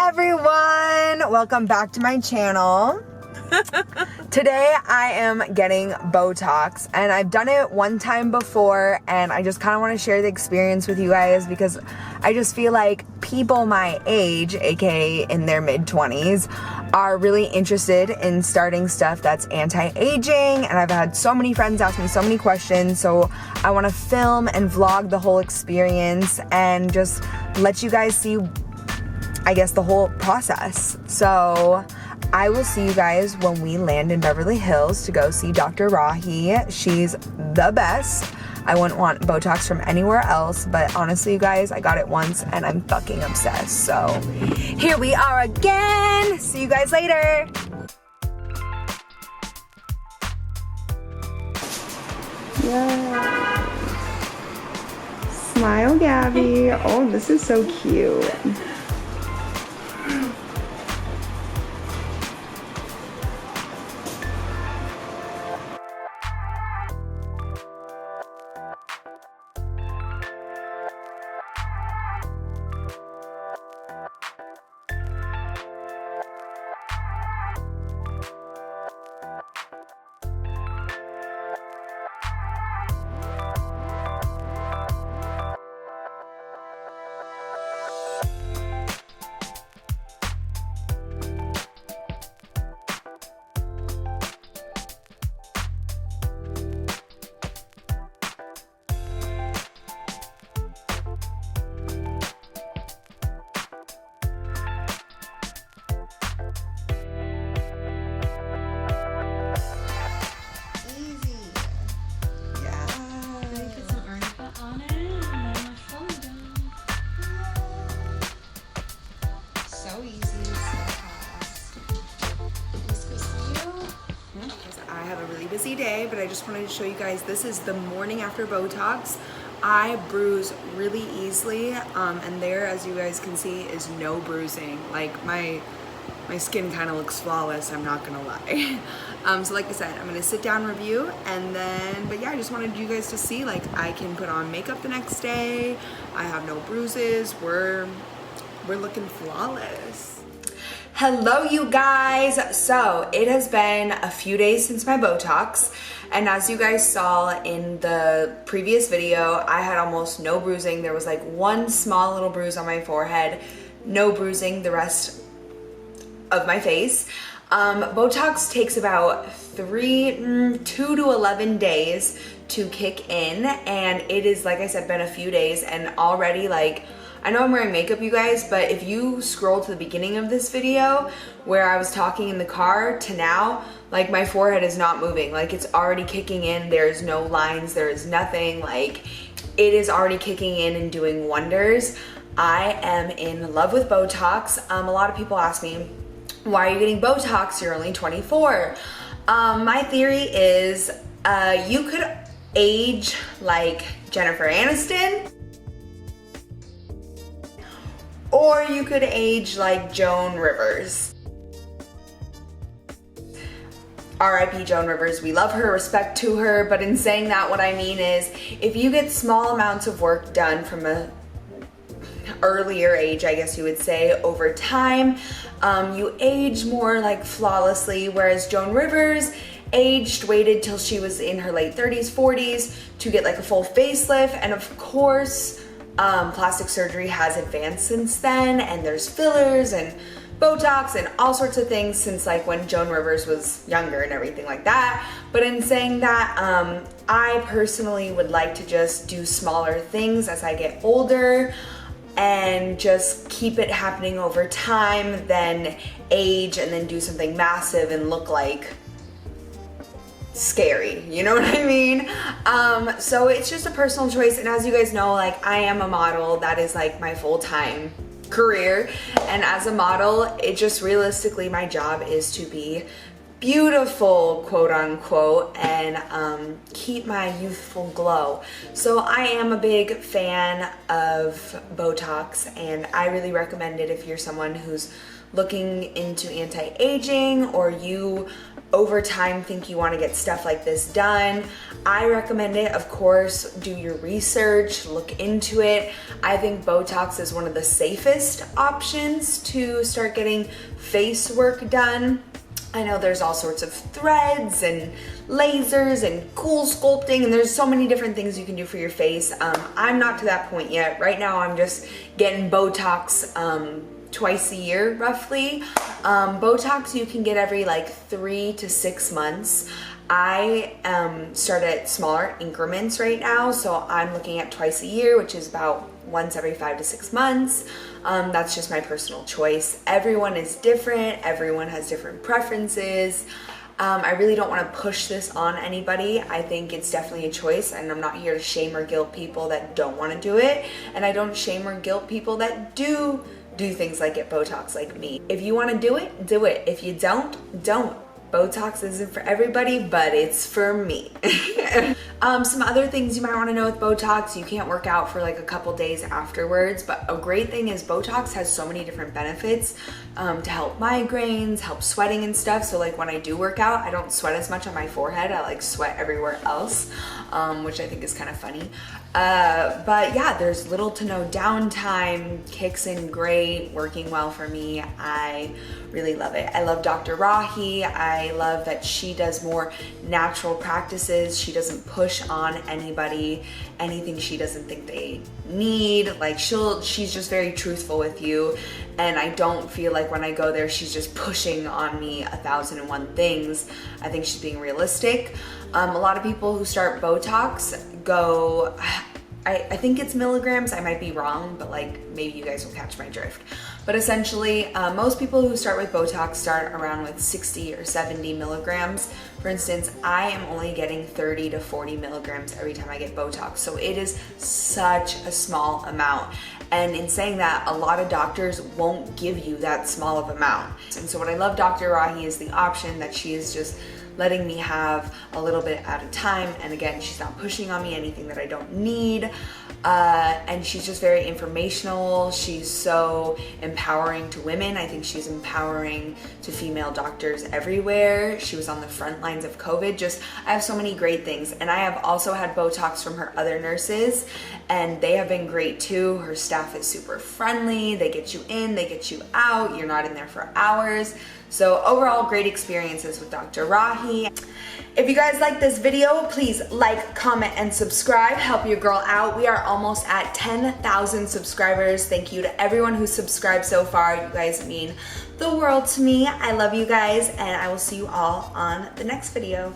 everyone, welcome back to my channel. Today I am getting Botox and I've done it one time before and I just kind of want to share the experience with you guys because I just feel like people my age, aka in their mid-20s, are really interested in starting stuff that's anti-aging, and I've had so many friends ask me so many questions, so I want to film and vlog the whole experience and just let you guys see, I guess, the whole process. So I will see you guys when we land in Beverly Hills to go see Dr. Rahi. She's the best. I wouldn't want Botox from anywhere else, but honestly, you guys, I got it once and I'm fucking obsessed. So here we are again. See you guys later. Yeah. Smile, Gabby. Oh, this is so cute. Busy day, but I just wanted to show you guys, this is the morning after Botox. I bruise really easily, and there, as you guys can see, is no bruising. Like my skin kind of looks flawless, I'm not gonna lie. So like I said, I'm gonna sit down, review, and then, but yeah, I just wanted you guys to see, like, I can put on makeup the next day. I have no bruises. We're looking flawless. Hello you guys. So it has been a few days since my Botox, and as you guys saw in the previous video, I had almost no bruising. There was like one small little bruise on my forehead, no bruising the rest of my face. Botox takes about 2 to 11 days to kick in, and it is, like I said, been a few days, and already, like, I know I'm wearing makeup, you guys, but if you scroll to the beginning of this video where I was talking in the car to now, like, my forehead is not moving. Like, it's already kicking in. There's no lines. There is nothing. Like, it is already kicking in and doing wonders. I am in love with Botox. A lot of people ask me, why are you getting Botox? You're only 24. My theory is you could age like Jennifer Aniston, or you could age like Joan Rivers. R.I.P. Joan Rivers, we love her, respect to her, but in saying that, what I mean is, if you get small amounts of work done from a earlier age, I guess you would say, over time, you age more like flawlessly, whereas Joan Rivers waited till she was in her late 30s, 40s to get like a full facelift, and of course, plastic surgery has advanced since then, and there's fillers and Botox and all sorts of things since like when Joan Rivers was younger and everything like that. But in saying that, I personally would like to just do smaller things as I get older and just keep it happening over time, then age and then do something massive and look like scary, you know what I mean? So it's just a personal choice, and as you guys know, like, I am a model. That is like my full-time career, and as a model, it just realistically, my job is to be beautiful, quote unquote, and keep my youthful glow. So I am a big fan of Botox, and I really recommend it if you're someone who's looking into anti-aging, or you over time think you want to get stuff like this done. I recommend it. Of course, do your research, look into it. I think Botox is one of the safest options to start getting face work done. I know there's all sorts of threads and lasers and cool sculpting, and there's so many different things you can do for your face. I'm not to that point yet. Right now I'm just getting Botox twice a year roughly. Botox you can get every like 3 to 6 months. I start at smaller increments right now, so I'm looking at twice a year, which is about once every 5 to 6 months. That's just my personal choice. Everyone is different. Everyone has different preferences. I really don't want to push this on anybody. I think it's definitely a choice, and I'm not here to shame or guilt people that don't want to do it. And I don't shame or guilt people that do things like get Botox like me. If you want to do it, do it. If you don't. Botox isn't for everybody, but it's for me. Some other things you might want to know with Botox: you can't work out for like a couple days afterwards, but a great thing is Botox has so many different benefits to help migraines, help sweating and stuff. So like when I do work out, I don't sweat as much on my forehead. I like sweat everywhere else, which I think is kind of funny. But yeah, there's little to no downtime, kicks in great, working well for me. I really love it. I love Dr. Rahi. I love that she does more natural practices. She doesn't push on anybody anything she doesn't think they need. Like she's just very truthful with you, and I don't feel like when I go there she's just pushing on me 1,001 things. I think she's being realistic. A lot of people who start Botox go, I think it's milligrams, I might be wrong, but like maybe you guys will catch my drift. But essentially, most people who start with Botox start around with 60 or 70 milligrams. For instance, I am only getting 30 to 40 milligrams every time I get Botox. So it is such a small amount. And in saying that, a lot of doctors won't give you that small of amount. And so what I love Dr. Rahi is the option that she is just letting me have a little bit at a time. And again, she's not pushing on me anything that I don't need. And she's just very informational. She's so empowering to women. I think she's empowering to female doctors everywhere. She was on the front lines of COVID. I have so many great things. And I have also had Botox from her other nurses, and they have been great too. Her staff is super friendly. They get you in, they get you out. You're not in there for hours. So overall, great experiences with Dr. Rahi. If you guys like this video, please like, comment, and subscribe. Help your girl out. We are almost at 10,000 subscribers. Thank you to everyone who's subscribed so far. You guys mean the world to me. I love you guys, and I will see you all on the next video.